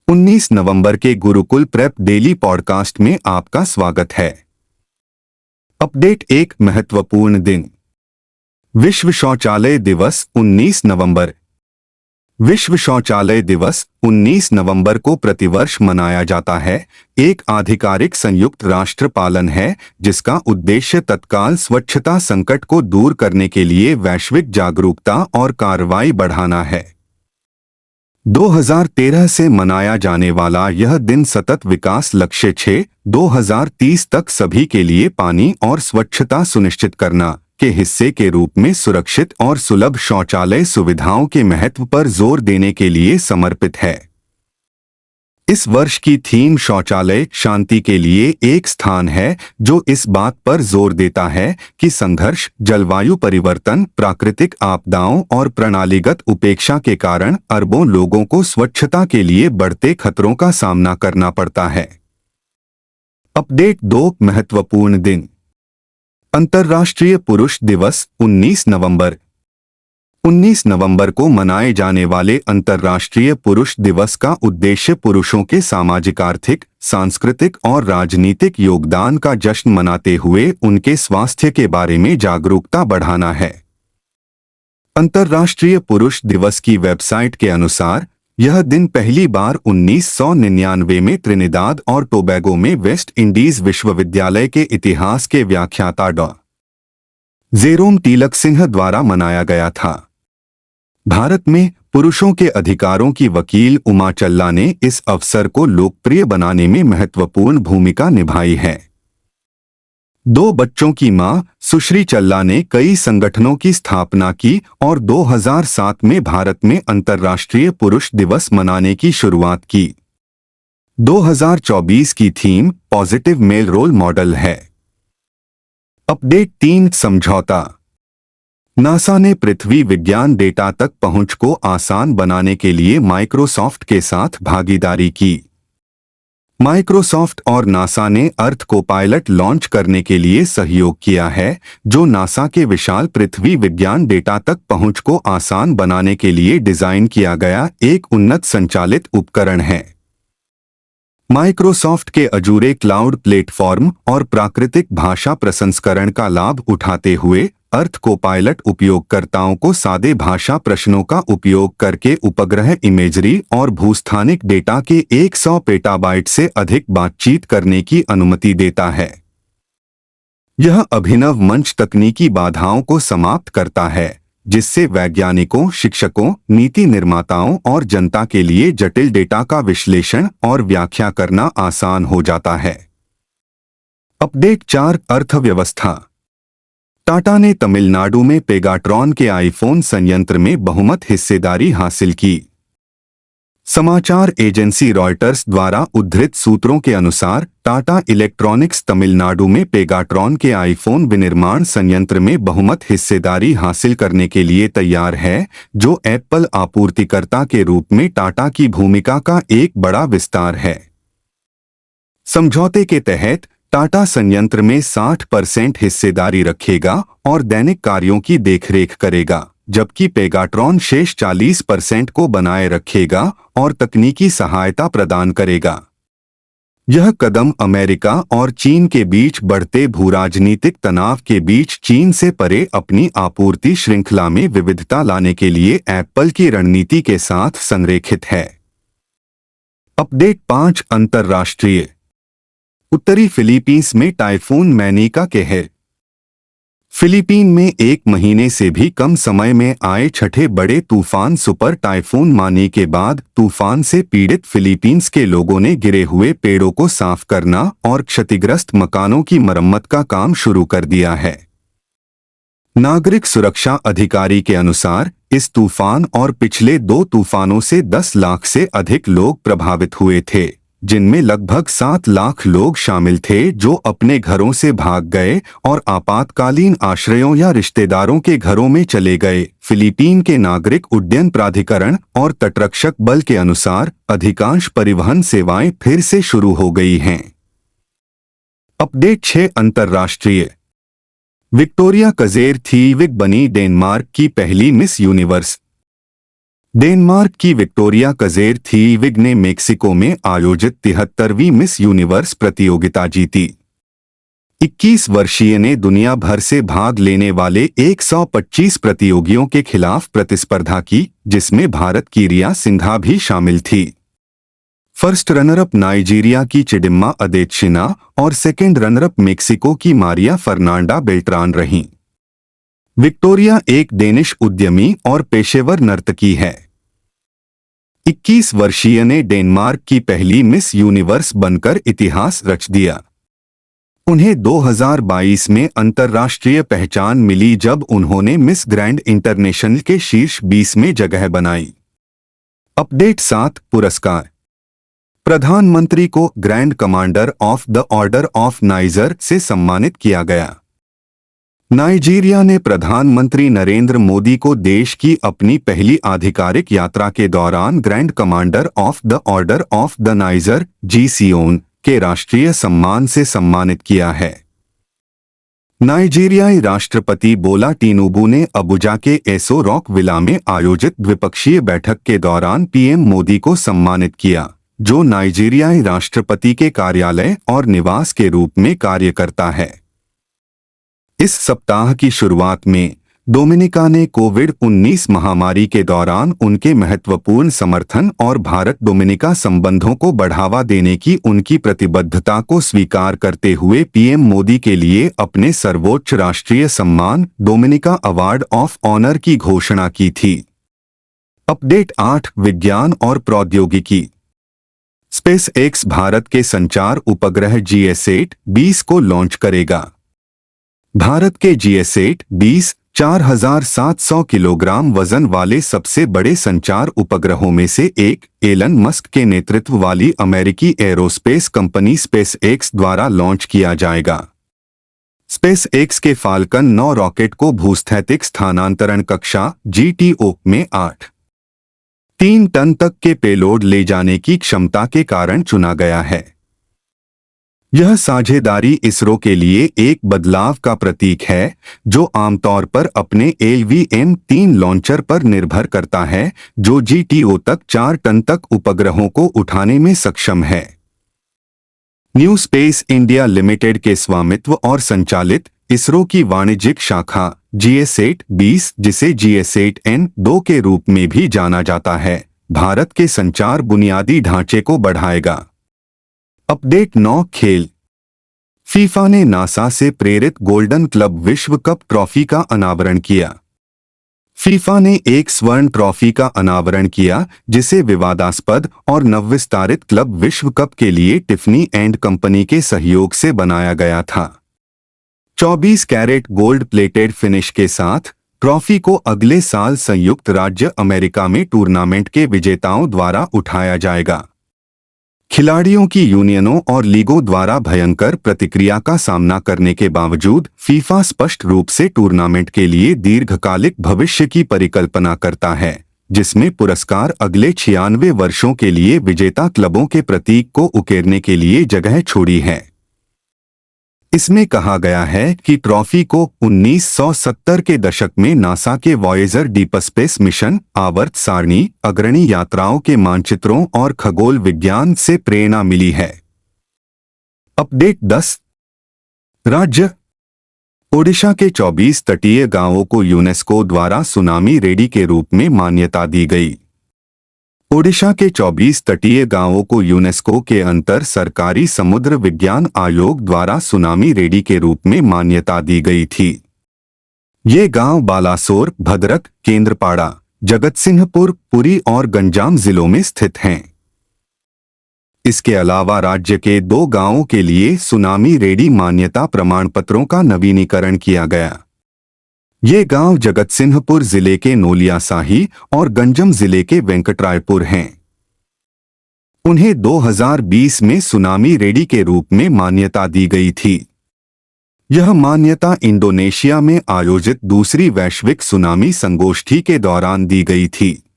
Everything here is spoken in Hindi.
19 नवंबर के गुरुकुल प्रेप डेली पॉडकास्ट में आपका स्वागत है। अपडेट, एक महत्वपूर्ण दिन। विश्व शौचालय दिवस 19 नवंबर। विश्व शौचालय दिवस 19 नवंबर को प्रतिवर्ष मनाया जाता है। एक आधिकारिक संयुक्त राष्ट्र पालन है जिसका उद्देश्य तत्काल स्वच्छता संकट को दूर करने के लिए वैश्विक जागरूकता और कार्रवाई बढ़ाना है। 2013 से मनाया जाने वाला यह दिन सतत विकास लक्ष्य 2030 तक सभी के लिए पानी और स्वच्छता सुनिश्चित करना के हिस्से के रूप में सुरक्षित और सुलभ शौचालय सुविधाओं के महत्व पर जोर देने के लिए समर्पित है। इस वर्ष की थीम शौचालय शांति के लिए एक स्थान है, जो इस बात पर जोर देता है कि संघर्ष, जलवायु परिवर्तन, प्राकृतिक आपदाओं और प्रणालीगत उपेक्षा के कारण अरबों लोगों को स्वच्छता के लिए बढ़ते खतरों का सामना करना पड़ता है। अपडेट 2 महत्वपूर्ण दिन। अंतर्राष्ट्रीय पुरुष दिवस 19 नवंबर। 19 नवंबर को मनाए जाने वाले अंतर्राष्ट्रीय पुरुष दिवस का उद्देश्य पुरुषों के सामाजिक, आर्थिक, सांस्कृतिक और राजनीतिक योगदान का जश्न मनाते हुए उनके स्वास्थ्य के बारे में जागरूकता बढ़ाना है। अंतर्राष्ट्रीय पुरुष दिवस की वेबसाइट के अनुसार यह दिन पहली बार 1999 में त्रिनिदाद और टोबैगो में वेस्ट इंडीज विश्वविद्यालय के इतिहास के व्याख्याता डॉ. जेरोम तिलक सिंह द्वारा मनाया गया था। भारत में पुरुषों के अधिकारों की वकील उमा चल्ला ने इस अवसर को लोकप्रिय बनाने में महत्वपूर्ण भूमिका निभाई है। 2 बच्चों की मां सुश्री चल्ला ने कई संगठनों की स्थापना की और 2007 में भारत में अंतर्राष्ट्रीय पुरुष दिवस मनाने की शुरुआत की। 2024 की theme positive male role model है। अपडेट 3 समझौता। नासा ने पृथ्वी विज्ञान डेटा तक पहुंच को आसान बनाने के लिए माइक्रोसॉफ्ट के साथ भागीदारी की। माइक्रोसॉफ्ट और नासा ने अर्थ को पायलट लॉन्च करने के लिए सहयोग किया है, जो नासा के विशाल पृथ्वी विज्ञान डेटा तक पहुंच को आसान बनाने के लिए डिजाइन किया गया एक उन्नत संचालित उपकरण है। माइक्रोसॉफ्ट के अजूरे क्लाउड प्लेटफॉर्म और प्राकृतिक भाषा प्रसंस्करण का लाभ उठाते हुए अर्थ को पायलट उपयोगकर्ताओं को सादे भाषा प्रश्नों का उपयोग करके उपग्रह इमेजरी और भूस्थानिक डेटा के 100 पेटाबाइट से अधिक बातचीत करने की अनुमति देता है। यह अभिनव मंच तकनीकी बाधाओं को समाप्त करता है, जिससे वैज्ञानिकों, शिक्षकों, नीति निर्माताओं और जनता के लिए जटिल डेटा का विश्लेषण और व्याख्या करना आसान हो जाता है। अपडेट 4 अर्थव्यवस्था। टाटा ने तमिलनाडु में पेगाट्रॉन के आईफोन संयंत्र में बहुमत हिस्सेदारी हासिल की। समाचार एजेंसी रॉयटर्स द्वारा उद्धृत सूत्रों के अनुसार टाटा इलेक्ट्रॉनिक्स तमिलनाडु में पेगाट्रॉन के आईफोन विनिर्माण संयंत्र में बहुमत हिस्सेदारी हासिल करने के लिए तैयार है, जो एप्पल आपूर्तिकर्ता के रूप में टाटा की भूमिका का एक बड़ा विस्तार है। समझौते के तहत टाटा संयंत्र में 60% हिस्सेदारी रखेगा और दैनिक कार्यों की देखरेख करेगा, जबकि पेगाट्रॉन शेष 40% को बनाए रखेगा और तकनीकी सहायता प्रदान करेगा। यह कदम अमेरिका और चीन के बीच बढ़ते भूराजनीतिक तनाव के बीच चीन से परे अपनी आपूर्ति श्रृंखला में विविधता लाने के लिए एप्पल की रणनीति के साथ संरेखित है। अपडेट 5 अंतर्राष्ट्रीय। उत्तरी फिलीपींस में टाइफून मैनी का कहर। फिलीपीन में एक महीने से भी कम समय में आए छठे बड़े तूफान सुपर टाइफून मानी के बाद तूफान से पीड़ित फिलीपींस के लोगों ने गिरे हुए पेड़ों को साफ करना और क्षतिग्रस्त मकानों की मरम्मत का काम शुरू कर दिया है। नागरिक सुरक्षा अधिकारी के अनुसार इस तूफान और पिछले 2 तूफानों से 10 लाख से अधिक लोग प्रभावित हुए थे, जिनमें लगभग 7 लाख लोग शामिल थे जो अपने घरों से भाग गए और आपातकालीन आश्रयों या रिश्तेदारों के घरों में चले गए। फिलीपीन के नागरिक उड्डयन प्राधिकरण और तटरक्षक बल के अनुसार अधिकांश परिवहन सेवाएं फिर से शुरू हो गई हैं। अपडेट 6 अंतर्राष्ट्रीय। विक्टोरिया कजेर थीविग बनी डेनमार्क की पहली मिस यूनिवर्स। डेनमार्क की विक्टोरिया कजेर-थीविग ने मेक्सिको में आयोजित 73वीं मिस यूनिवर्स प्रतियोगिता जीती। 21 वर्षीय ने दुनिया भर से भाग लेने वाले 125 प्रतियोगियों के खिलाफ प्रतिस्पर्धा की, जिसमें भारत की रिया सिंघा भी शामिल थी। फर्स्ट रनरअप नाइजीरिया की चिडिम्मा अदेशिना और सेकेंड रनरअप मेक्सिको की मारिया फर्नांडा बेल्ट्रान रहीं। विक्टोरिया एक डेनिश उद्यमी और पेशेवर नर्तकी है। 21 वर्षीय ने डेनमार्क की पहली मिस यूनिवर्स बनकर इतिहास रच दिया। उन्हें 2022 में अंतर्राष्ट्रीय पहचान मिली जब उन्होंने मिस ग्रैंड इंटरनेशनल के शीर्ष 20 में जगह बनाई। अपडेट 7 पुरस्कार। प्रधानमंत्री को grand commander of the order of niger से सम्मानित किया गया। नाइजीरिया ने प्रधानमंत्री नरेंद्र मोदी को देश की अपनी पहली आधिकारिक यात्रा के दौरान grand commander of the order of the niger (GCON) के राष्ट्रीय सम्मान से सम्मानित किया है। नाइजीरियाई राष्ट्रपति बोला टिनुबू ने अबुजा के एसो रॉक विला में आयोजित द्विपक्षीय बैठक के दौरान पीएम मोदी को सम्मानित किया, जो नाइजीरियाई राष्ट्रपति के कार्यालय और निवास के रूप में कार्य करता है। इस सप्ताह की शुरुआत में डोमिनिका ने कोविड-19 महामारी के दौरान उनके महत्वपूर्ण समर्थन और भारत डोमिनिका संबंधों को बढ़ावा देने की उनकी प्रतिबद्धता को स्वीकार करते हुए पीएम मोदी के लिए अपने सर्वोच्च राष्ट्रीय सम्मान डोमिनिका अवार्ड ऑफ ऑनर की घोषणा की थी। अपडेट 8 विज्ञान और प्रौद्योगिकी। स्पेस एक्स भारत के संचार उपग्रह GS8-20 को लॉन्च करेगा। भारत के GS8-20 4700 किलोग्राम वजन वाले सबसे बड़े संचार उपग्रहों में से एक एलन मस्क के नेतृत्व वाली अमेरिकी एरोस्पेस कंपनी स्पेस एक्स द्वारा लॉन्च किया जाएगा। स्पेस एक्स के फाल्कन 9 रॉकेट को भूस्थैतिक स्थानांतरण कक्षा GTO में 8.3 टन तक के पेलोड ले जाने की क्षमता के कारण चुना गया है। यह साझेदारी इसरो के लिए एक बदलाव का प्रतीक है, जो आमतौर पर अपने LVM-3 लॉन्चर पर निर्भर करता है, जो GTO तक 4 टन तक उपग्रहों को उठाने में सक्षम है। न्यू स्पेस इंडिया लिमिटेड के स्वामित्व और संचालित इसरो की वाणिज्यिक शाखा GS8-20, जिसे GS8N-2 के रूप में भी जाना जाता है, भारत के संचार बुनियादी ढांचे को बढ़ाएगा। अपडेट 9 खेल। फीफा ने नासा से प्रेरित गोल्डन क्लब विश्व कप ट्रॉफी का अनावरण किया। फीफा ने एक स्वर्ण ट्रॉफी का अनावरण किया, जिसे विवादास्पद और नवविस्तारित क्लब विश्व कप के लिए टिफनी एंड कंपनी के सहयोग से बनाया गया था। 24 कैरेट गोल्ड प्लेटेड फिनिश के साथ ट्रॉफी को अगले साल संयुक्त राज्य अमेरिका में टूर्नामेंट के विजेताओं द्वारा उठाया जाएगा। खिलाड़ियों की यूनियनों और लीगों द्वारा भयंकर प्रतिक्रिया का सामना करने के बावजूद फीफा स्पष्ट रूप से टूर्नामेंट के लिए दीर्घकालिक भविष्य की परिकल्पना करता है, जिसमें पुरस्कार अगले 96 वर्षों के लिए विजेता क्लबों के प्रतीक को उकेरने के लिए जगह छोड़ी है। इसमें कहा गया है कि ट्रॉफी को 1970 के दशक में नासा के वॉयेजर डीप स्पेस मिशन आवर्त सारणी अग्रणी यात्राओं के मानचित्रों और खगोल विज्ञान से प्रेरणा मिली है। अपडेट 10 राज्य। ओडिशा के 24 तटीय गांवों को यूनेस्को द्वारा सुनामी रेडी के रूप में मान्यता दी गई। ओडिशा के 24 तटीय गांवों को यूनेस्को के अंतर सरकारी समुद्र विज्ञान आयोग द्वारा सुनामी रेडी के रूप में मान्यता दी गई थी। ये गांव बालासोर, भद्रक, केंद्रपाड़ा, जगतसिंहपुर, पुरी और गंजाम जिलों में स्थित हैं। इसके अलावा राज्य के 2 गांवों के लिए सुनामी रेडी मान्यता प्रमाण पत्रों का नवीनीकरण किया गया। ये गांव जगतसिंहपुर जिले के नोलियासाही और गंजम जिले के वेंकटरायपुर हैं। उन्हें 2020 में सुनामी रेडी के रूप में मान्यता दी गई थी। यह मान्यता इंडोनेशिया में आयोजित दूसरी वैश्विक सुनामी संगोष्ठी के दौरान दी गई थी।